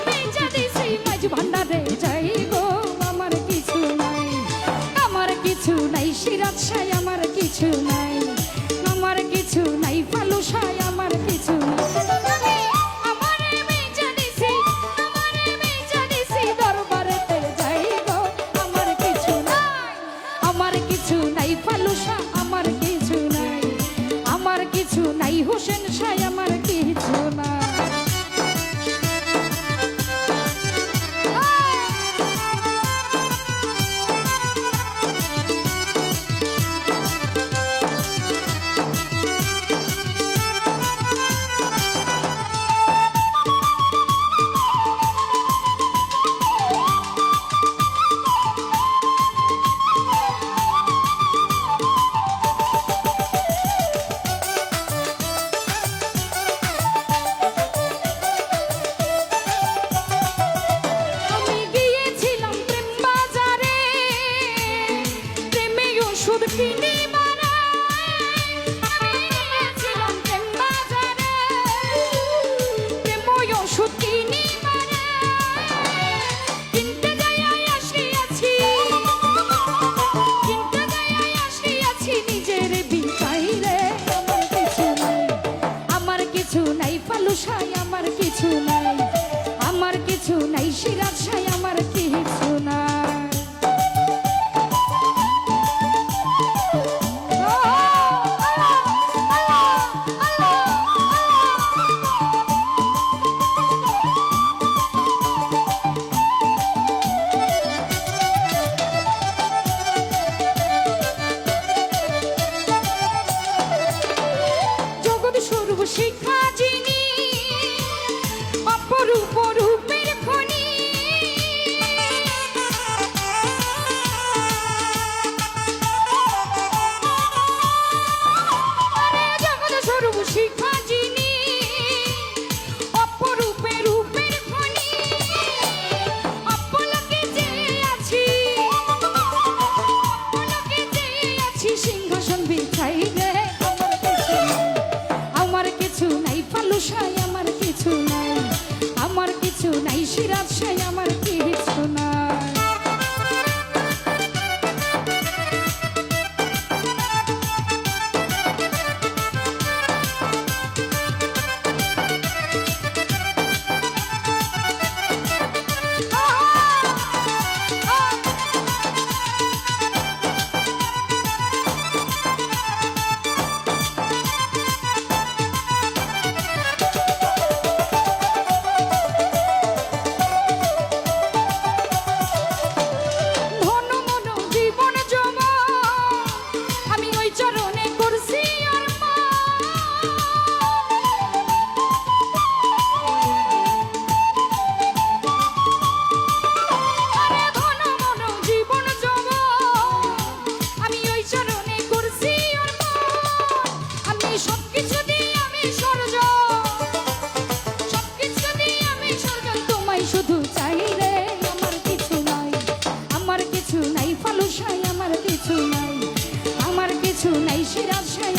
বেচা দিছি মাঝ ভান্ডারে যাই গো আমার কিছু নাই, আমার কিছু নাই সিরাত সাই আমার কিছু নাই, আমার কিছু নাই ফালু সাই আমার কিছু নাই। আমারে বেচা দিছি দরবারেতে যাই গো আমার কিছু নাই, আমার কিছু নাই ফালু সা আমার কিছু নাই, আমার কিছু নাই হোসেন সাই আমার কিছু নাই। আমার কিছু নাই, আমার কিছু নাই সিরাজ সাই আমার কিছু নাই। জগৎ সর্ব শিক্ষা যিনি অপরূপ রূপের খনি, জগৎ সর্ব শিক্ষা যিনি অপরূপে রূপের খনি, অপলকে যে আছি সিংহাসন বিছাই রে আমার কিছু নাই ফালু সাই আমার কিছু নাই, আমার কিছু নাই সিরাজ সাই আমার কিছু নাই। শুধু চাই রে আমার কিছু নাই, আমার কিছু নাই ফালু সাই আমার কিছু নাই, আমার কিছু নাই সিরাজ সাই